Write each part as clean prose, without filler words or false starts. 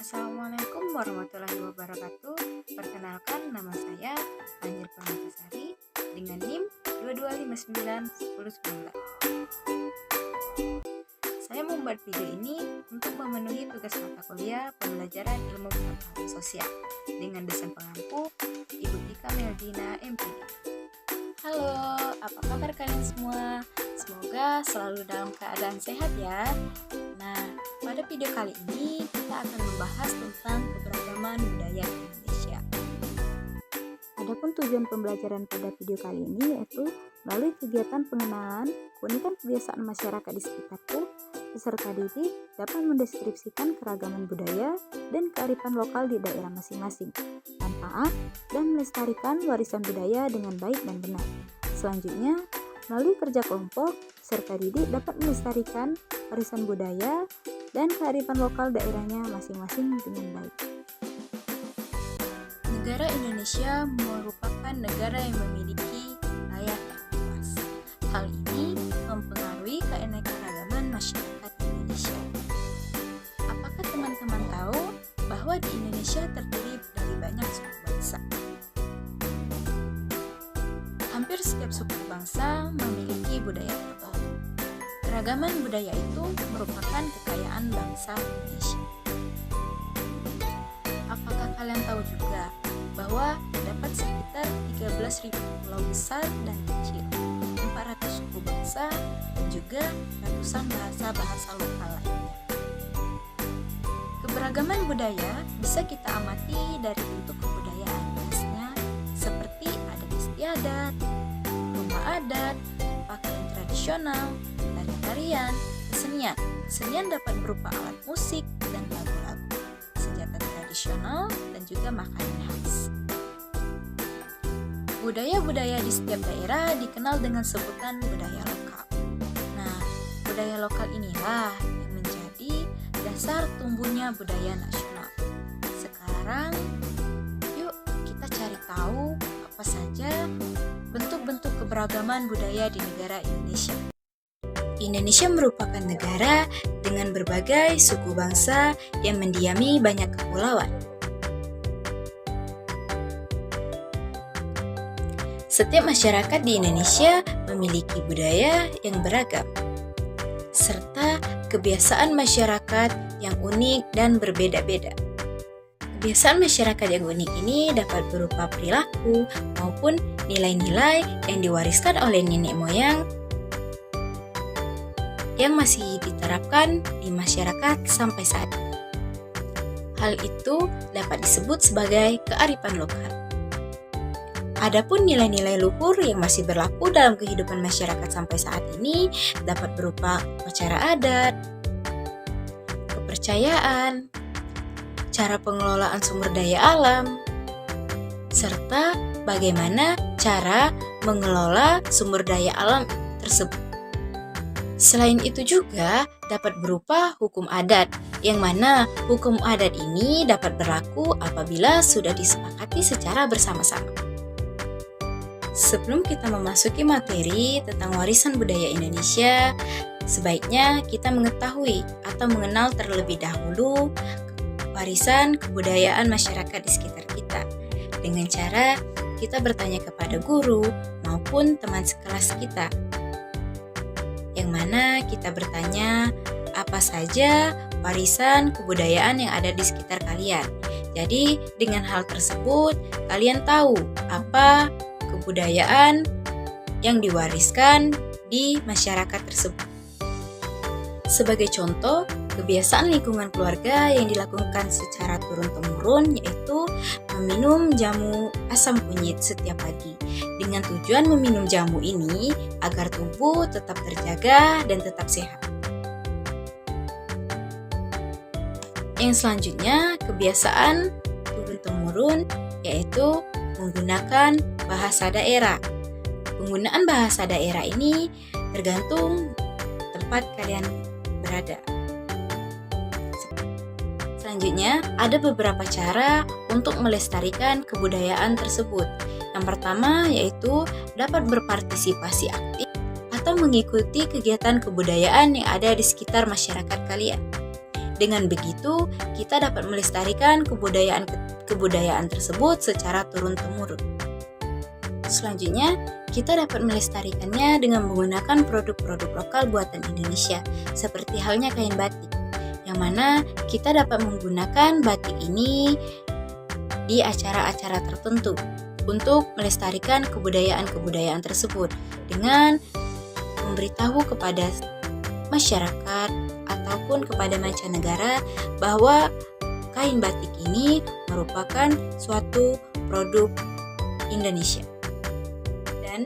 Assalamualaikum warahmatullahi wabarakatuh. Perkenalkan, nama saya Anjir Permatasari dengan NIM 22591019. Saya membuat video ini untuk memenuhi tugas mata kuliah pembelajaran ilmu pengetahuan sosial dengan dosen pengampu Ibu Tika Meldina MPD. Halo, apa kabar kalian semua? Semoga selalu dalam keadaan sehat ya. Nah, pada video kali ini kita akan membahas tentang keberagaman budaya Indonesia. Adapun tujuan pembelajaran pada video kali ini yaitu melalui kegiatan pengenalan keunikan kebiasaan masyarakat di sekitarku, peserta didik dapat mendeskripsikan keragaman budaya dan kearifan lokal di daerah masing-masing, manfaat dan melestarikan warisan budaya dengan baik dan benar. Selanjutnya, melalui kerja kelompok, peserta didik dapat melestarikan warisan budaya dan kearifan lokal daerahnya masing-masing dengan baik. Negara Indonesia merupakan negara yang memiliki wilayah yang luas. Hal ini mempengaruhi keanekaragaman masyarakat Indonesia. Apakah teman-teman tahu bahwa di Indonesia terdiri dari banyak suku bangsa? Hampir setiap suku bangsa memiliki budaya tertentu. Keragaman budaya itu merupakan kekayaan bangsa Indonesia. Apakah kalian tahu juga bahwa terdapat sekitar 13.000 pulau besar dan kecil, 400 suku bangsa, dan juga ratusan bahasa-bahasa lokal lainnya. Keberagaman budaya bisa kita amati dari bentuk kebudayaan khasnya seperti adat istiadat, rumah adat, pakaian tradisional, tarian, kesenian. Kesenian dapat berupa alat musik dan lagu-lagu, senjata tradisional, dan juga makanan khas. Budaya-budaya di setiap daerah dikenal dengan sebutan budaya lokal. Nah, budaya lokal inilah yang menjadi dasar tumbuhnya budaya nasional. Sekarang, yuk kita cari tahu apa saja bentuk-bentuk keberagaman budaya di negara Indonesia. Indonesia merupakan negara dengan berbagai suku bangsa yang mendiami banyak kepulauan. Setiap masyarakat di Indonesia memiliki budaya yang beragam, serta kebiasaan masyarakat yang unik dan berbeda-beda. Kebiasaan masyarakat yang unik ini dapat berupa perilaku maupun nilai-nilai yang diwariskan oleh nenek moyang yang masih diterapkan di masyarakat sampai saat ini. Hal itu dapat disebut sebagai kearifan lokal. Adapun nilai-nilai luhur yang masih berlaku dalam kehidupan masyarakat sampai saat ini dapat berupa upacara adat, kepercayaan, cara pengelolaan sumber daya alam, serta bagaimana cara mengelola sumber daya alam tersebut. Selain itu juga dapat berupa hukum adat, yang mana hukum adat ini dapat berlaku apabila sudah disepakati secara bersama-sama. Sebelum kita memasuki materi tentang warisan budaya Indonesia, sebaiknya kita mengetahui atau mengenal terlebih dahulu warisan kebudayaan masyarakat di sekitar kita, dengan cara kita bertanya kepada guru maupun teman sekelas kita, yang mana kita bertanya apa saja warisan kebudayaan yang ada di sekitar kalian. Jadi dengan hal tersebut kalian tahu apa kebudayaan yang diwariskan di masyarakat tersebut. Sebagai contoh, kebiasaan lingkungan keluarga yang dilakukan secara turun-temurun yaitu meminum jamu asam kunyit setiap pagi, dengan tujuan meminum jamu ini agar tubuh tetap terjaga dan tetap sehat. Yang selanjutnya, kebiasaan turun-temurun yaitu menggunakan bahasa daerah. Penggunaan bahasa daerah ini tergantung tempat kalian berada. Selanjutnya, ada beberapa cara untuk melestarikan kebudayaan tersebut. Yang pertama yaitu dapat berpartisipasi aktif atau mengikuti kegiatan kebudayaan yang ada di sekitar masyarakat kalian. Dengan begitu, kita dapat melestarikan kebudayaan tersebut secara turun-temurun. Selanjutnya, kita dapat melestarikannya dengan menggunakan produk-produk lokal buatan Indonesia, seperti halnya kain batik, yang mana kita dapat menggunakan batik ini di acara-acara tertentu untuk melestarikan kebudayaan-kebudayaan tersebut dengan memberitahu kepada masyarakat ataupun kepada mancanegara bahwa kain batik ini merupakan suatu produk Indonesia. Dan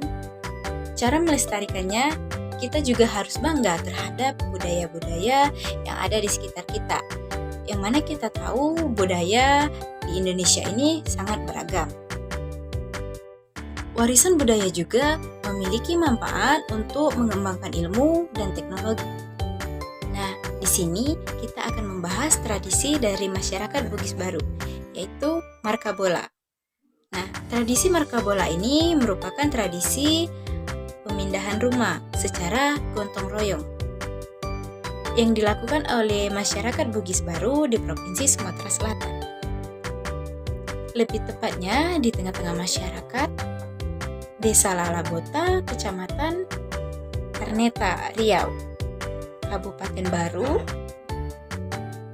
cara melestarikannya, kita juga harus bangga terhadap budaya-budaya yang ada di sekitar kita. Yang mana kita tahu budaya di Indonesia ini sangat beragam. Warisan budaya juga memiliki manfaat untuk mengembangkan ilmu dan teknologi. Nah, di sini kita akan membahas tradisi dari masyarakat Bugis Baru, yaitu Markabola. Nah, tradisi Markabola ini merupakan tradisi pemindahan rumah secara gotong royong yang dilakukan oleh masyarakat Bugis Baru di Provinsi Sumatera Selatan. Lebih tepatnya di tengah-tengah masyarakat Desa Lalabota, Kecamatan Karneta, Riau, Kabupaten Baru.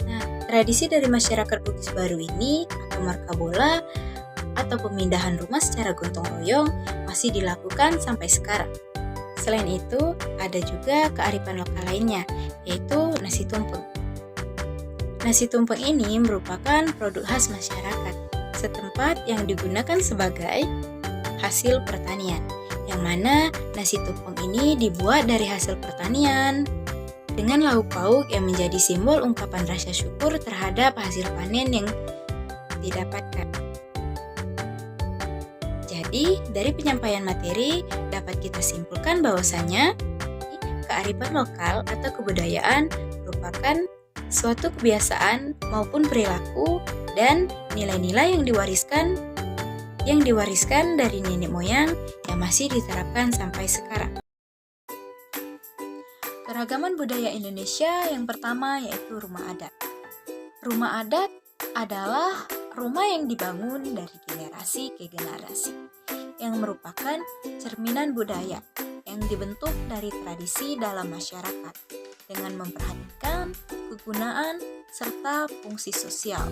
Nah, tradisi dari masyarakat Bugis Baru ini atau Markabola atau pemindahan rumah secara gotong royong masih dilakukan sampai sekarang. Selain itu, ada juga kearifan lokal lainnya, yaitu nasi tumpeng. Nasi tumpeng ini merupakan produk khas masyarakat setempat yang digunakan sebagai hasil pertanian, yang mana nasi tumpeng ini dibuat dari hasil pertanian dengan lauk pauk yang menjadi simbol ungkapan rasa syukur terhadap hasil panen yang didapatkan. Jadi, dari penyampaian materi dapat kita simpulkan bahwasanya kearifan lokal atau kebudayaan merupakan suatu kebiasaan maupun perilaku dan nilai-nilai yang diwariskan dari nenek moyang yang masih diterapkan sampai sekarang. Keragaman budaya Indonesia yang pertama yaitu rumah adat. Rumah adat adalah rumah yang dibangun dari generasi ke generasi, yang merupakan cerminan budaya yang dibentuk dari tradisi dalam masyarakat dengan memperhatikan kegunaan serta fungsi sosial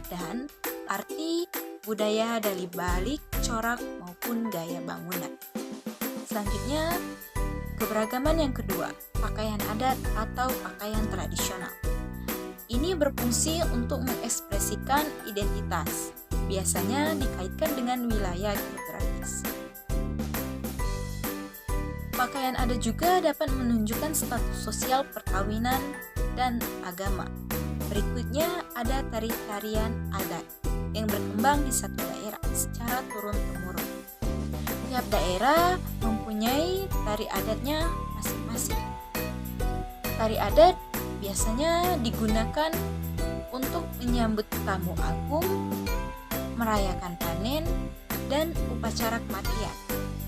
dan arti budaya dari balik corak maupun gaya bangunan. Selanjutnya, keberagaman yang kedua, pakaian adat atau pakaian tradisional. Ini berfungsi untuk mengekspresikan identitas, biasanya dikaitkan dengan wilayah geografis. Pakaian adat juga dapat menunjukkan status sosial perkawinan dan agama. Berikutnya ada tari-tarian adat yang berkembang di satu daerah secara turun-temurun. Tiap daerah mempunyai tari adatnya masing-masing. Tari adat biasanya digunakan untuk menyambut tamu agung, merayakan panen, dan upacara kematian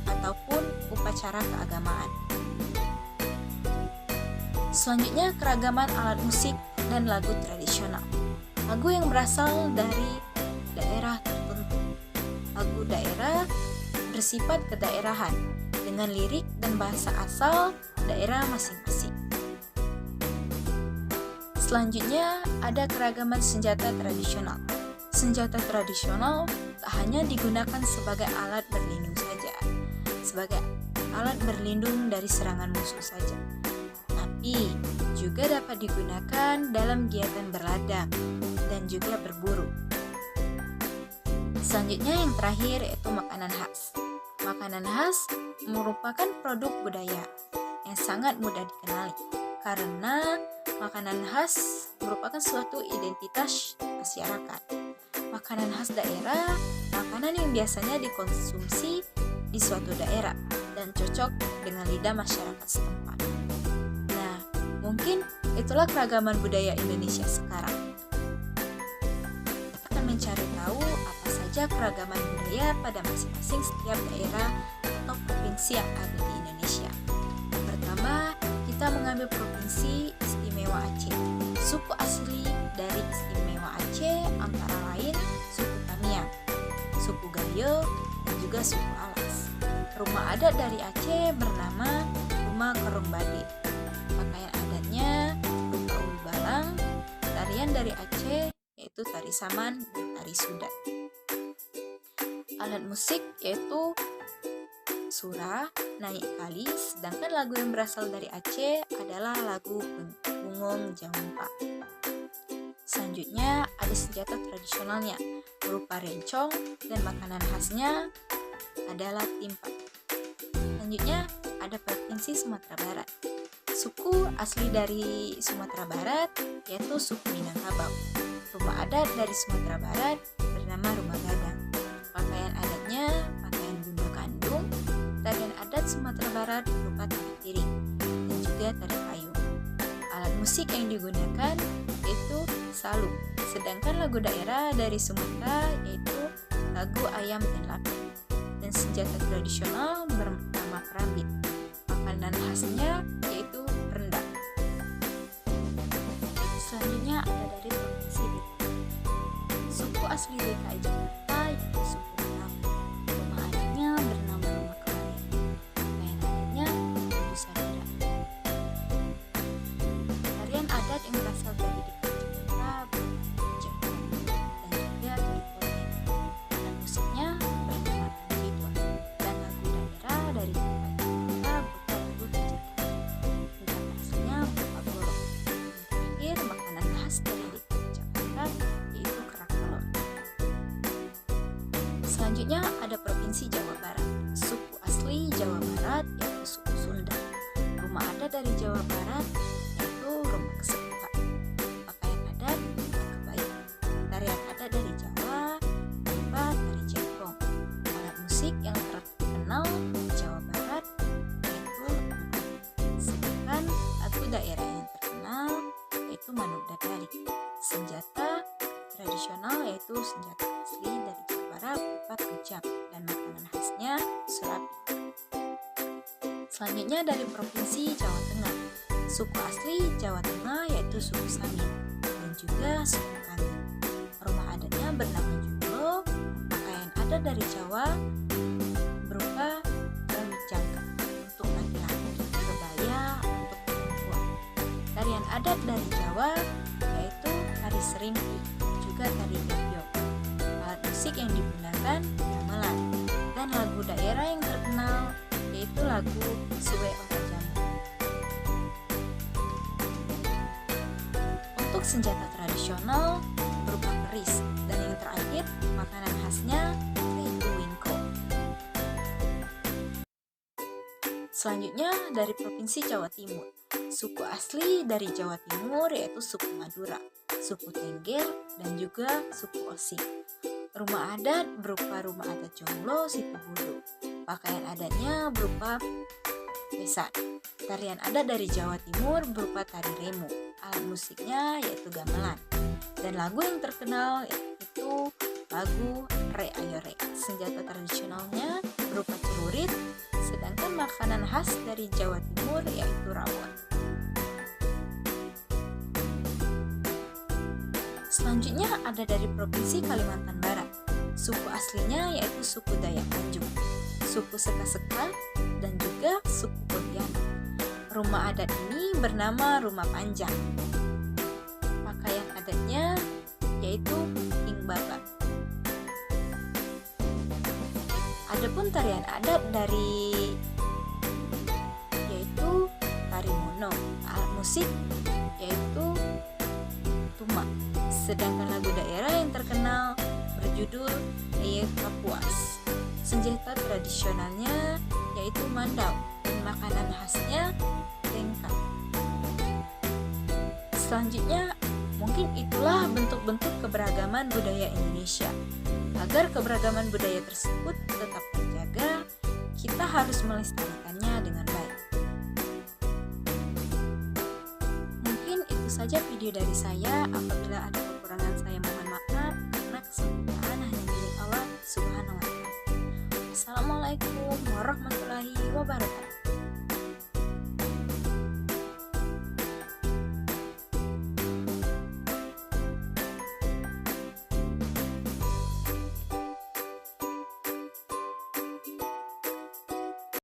ataupun upacara keagamaan. Selanjutnya, keragaman alat musik dan lagu tradisional. Lagu yang berasal dari daerah tertentu. Lagu daerah bersifat kedaerahan dengan lirik dan bahasa asal daerah masing-masing. Selanjutnya ada keragaman senjata tradisional. Senjata tradisional tak hanya digunakan sebagai alat berlindung saja, sebagai alat berlindung dari serangan musuh saja, tapi juga dapat digunakan dalam kegiatan berladang dan juga berburu. Selanjutnya yang terakhir yaitu makanan khas. Makanan khas merupakan produk budaya yang sangat mudah dikenali karena makanan khas merupakan suatu identitas masyarakat. Makanan khas daerah, makanan yang biasanya dikonsumsi di suatu daerah dan cocok dengan lidah masyarakat setempat. Nah, mungkin itulah keragaman budaya Indonesia sekarang. Kita akan mencari tahu apa saja keragaman budaya pada masing-masing setiap daerah atau provinsi yang ada di Indonesia. Pertama, kita mengambil provinsi istimewa Istimewa Aceh. Suku asli dari Istimewa Aceh antara lain suku Tamiang, suku Gayo, dan juga suku Alas. Rumah adat dari Aceh bernama Rumah Kerong Bade. Pakaian adatnya berupa ulu balang. Tarian dari Aceh yaitu tari saman dan tari sudat. Alat musik yaitu surah, naik kali, sedangkan lagu yang berasal dari Aceh adalah lagu Bungong Jampa. Selanjutnya ada senjata tradisionalnya berupa rencong dan makanan khasnya adalah timpat. Selanjutnya ada Provinsi Sumatera Barat. Suku asli dari Sumatera Barat yaitu suku Minangkabau. Rumah adat dari Sumatera Barat bernama Rumah Gadang. Pakaian adatnya pakaian bunda kandung. Tarian adat Sumatera Barat berupa tari piring dan juga tari payung. Alat musik yang digunakan yaitu salu. Sedangkan lagu daerah dari Sumatera yaitu lagu Ayam dan Lapi. Dan senjata tradisional bernama kerambit. Makanan khasnya yaitu rendang. Selanjutnya ada dari Provinsi DKI. Suku asli DKI Jakarta yaitu suku Betawi. Rumah adatnya bernama Rumah Kelari. Pakaian adatnya yaitu sadara. Tarian adat yang berasal dari DKI Jakarta berupa Jawa dan juga tari poten. Alat musiknya bernama tanjidwa. Dan lagu daerah dari DKI Jakarta berupa lagu Jakarta. Hidangan khasnya berupa golok. Dan terakhir makanan khas dari DKI Jakarta yaitu kerak telur. Selanjutnya ada Provinsi Jawa Barat. Suku asli Jawa Barat yaitu suku Sunda. Rumah adat dari Jawa Barat yaitu rumah kesepuhan. Pakaian adat berupa kebaya. Tarian adat dari Jawa berupa tari jempong. Alat musik yang terkenal di Jawa Barat yaitu engkong. Sedangkan lagu daerah yang terkenal yaitu Manuk Dadalik. Senjata tradisional yaitu senjata asli dari Jawa Barat berupa kujang dan makanan khasnya surabi. Selanjutnya dari Provinsi Jawa Tengah. Suku asli Jawa Tengah yaitu suku Samin dan juga suku Kani. Rumah adatnya bernama Jumlo. Pakaian adat dari Jawa berupa rambut jangka untuk laki-laki, kebaya untuk perempuan. Tarian adat dari Jawa yaitu tari serimpi, juga tari gebyok. Alat musik yang digunakan gamelan dan lagu daerah yang terkenal yaitu lagu Suwe Ora Jambu. Untuk senjata tradisional berupa keris dan yang terakhir makanan khasnya yaitu wingko. Selanjutnya dari Provinsi Jawa Timur. Suku asli dari Jawa Timur yaitu suku Madura, suku Tengger, dan juga suku Osing. Rumah adat berupa rumah adat Jonglo Situbondo. Pakaian adatnya berupa pesan. Tarian adat dari Jawa Timur berupa tari remo. Alat musiknya yaitu gamelan. Dan lagu yang terkenal yaitu lagu Re Ayo Re. Senjata tradisionalnya berupa celurit. Sedangkan makanan khas dari Jawa Timur yaitu rawon. Selanjutnya ada dari Provinsi Kalimantan Barat. Suku aslinya yaitu suku Dayak Tanjung, suku Seka-Seka, dan juga suku Pontianak. Rumah adat ini bernama Rumah Panjang. Pakaian adatnya yaitu Ingbaba. Adapun tarian adat dari yaitu tari mono. Alat musik yaitu tumak. Sedangkan lagu daerah yang terkenal berjudul Eyek Kapuas. Senjata tradisionalnya yaitu mandau dan makanan khasnya tengkak. Selanjutnya, mungkin itulah bentuk-bentuk keberagaman budaya Indonesia. Agar keberagaman budaya tersebut tetap terjaga, kita harus melestarikannya dengan baik. Mungkin itu saja video dari saya. Apabila ada kekurangan saya mohon maaf, karena kesempurnaan hanya milik Allah Subhanahu wa Ta'ala. Assalamualaikum warahmatullahi wabarakatuh.